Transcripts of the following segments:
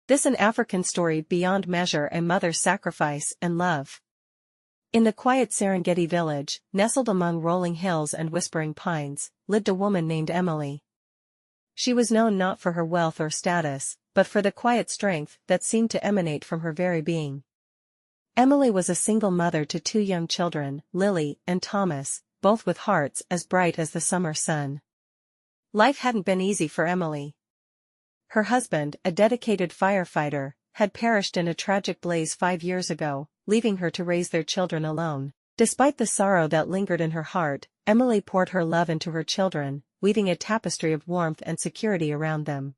This an African story beyond measure, a mother's sacrifice and love. In the quiet Serengeti village, nestled among rolling hills and whispering pines, lived a woman named Emily. She was known not for her wealth or status, but for the quiet strength that seemed to emanate from her very being. Emily was a single mother to 2 young children, Lily and Thomas, both with hearts as bright as the summer sun. Life hadn't been easy for Emily. Her husband, a dedicated firefighter, had perished in a tragic blaze 5 years ago, leaving her to raise their children alone. Despite the sorrow that lingered in her heart, Emily poured her love into her children, weaving a tapestry of warmth and security around them.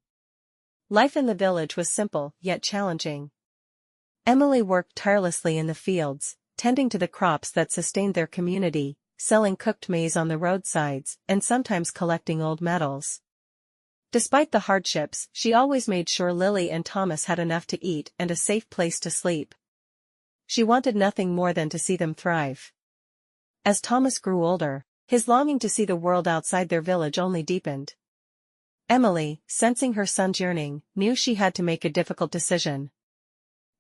Life in the village was simple, yet challenging. Emily worked tirelessly in the fields, tending to the crops that sustained their community, selling cooked maize on the roadsides, and sometimes collecting old medals. Despite the hardships, she always made sure Lily and Thomas had enough to eat and a safe place to sleep. She wanted nothing more than to see them thrive. As Thomas grew older, his longing to see the world outside their village only deepened. Emily, sensing her son's yearning, knew she had to make a difficult decision.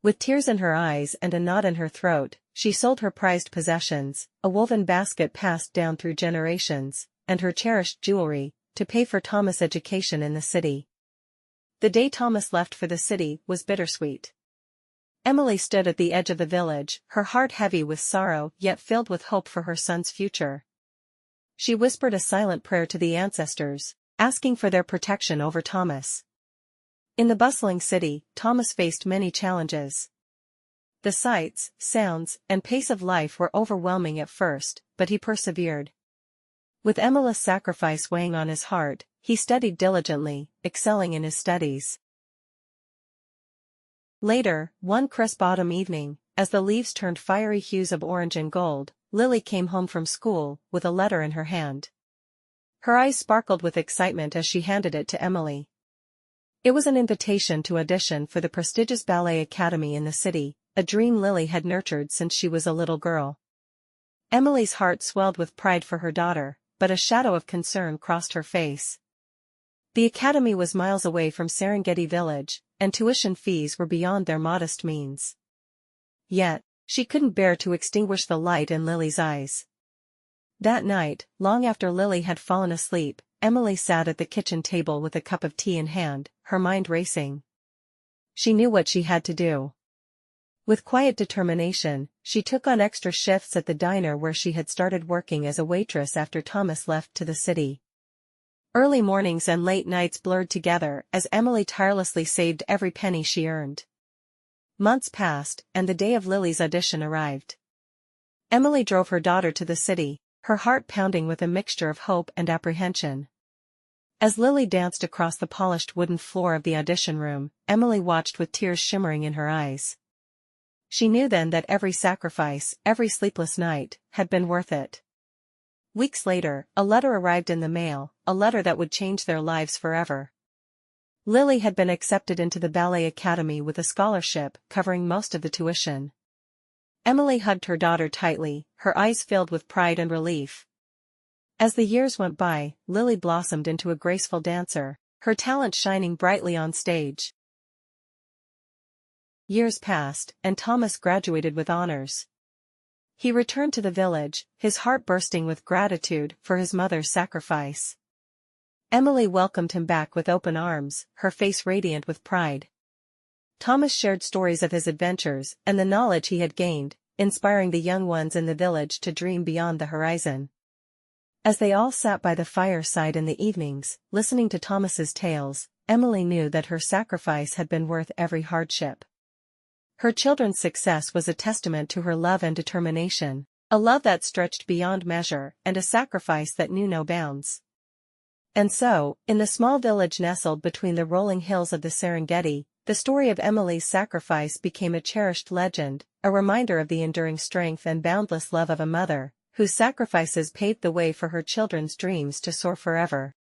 With tears in her eyes and a knot in her throat, she sold her prized possessions, a woven basket passed down through generations, and her cherished jewelry, to pay for Thomas' education in the city. The day Thomas left for the city was bittersweet. Emily stood at the edge of the village, her heart heavy with sorrow yet filled with hope for her son's future. She whispered a silent prayer to the ancestors, asking for their protection over Thomas. In the bustling city, Thomas faced many challenges. The sights, sounds, and pace of life were overwhelming at first, but he persevered. With Emily's sacrifice weighing on his heart, he studied diligently, excelling in his studies. Later, one crisp autumn evening, as the leaves turned fiery hues of orange and gold, Lily came home from school, with a letter in her hand. Her eyes sparkled with excitement as she handed it to Emily. It was an invitation to audition for the prestigious ballet academy in the city, a dream Lily had nurtured since she was a little girl. Emily's heart swelled with pride for her daughter, but a shadow of concern crossed her face. The academy was miles away from Serengeti village, and tuition fees were beyond their modest means. Yet, she couldn't bear to extinguish the light in Lily's eyes. That night, long after Lily had fallen asleep, Emily sat at the kitchen table with a cup of tea in hand, her mind racing. She knew what she had to do. With quiet determination, she took on extra shifts at the diner where she had started working as a waitress after Thomas left to the city. Early mornings and late nights blurred together as Emily tirelessly saved every penny she earned. Months passed, and the day of Lily's audition arrived. Emily drove her daughter to the city, her heart pounding with a mixture of hope and apprehension. As Lily danced across the polished wooden floor of the audition room, Emily watched with tears shimmering in her eyes. She knew then that every sacrifice, every sleepless night, had been worth it. Weeks later, a letter arrived in the mail, a letter that would change their lives forever. Lily had been accepted into the ballet academy with a scholarship covering most of the tuition. Emily hugged her daughter tightly, her eyes filled with pride and relief. As the years went by, Lily blossomed into a graceful dancer, her talent shining brightly on stage. Years passed, and Thomas graduated with honors. He returned to the village, his heart bursting with gratitude for his mother's sacrifice. Emily welcomed him back with open arms, her face radiant with pride. Thomas shared stories of his adventures and the knowledge he had gained, inspiring the young ones in the village to dream beyond the horizon. As they all sat by the fireside in the evenings, listening to Thomas's tales, Emily knew that her sacrifice had been worth every hardship. Her children's success was a testament to her love and determination, a love that stretched beyond measure and a sacrifice that knew no bounds. And so, in the small village nestled between the rolling hills of the Serengeti, the story of Emily's sacrifice became a cherished legend, a reminder of the enduring strength and boundless love of a mother, whose sacrifices paved the way for her children's dreams to soar forever.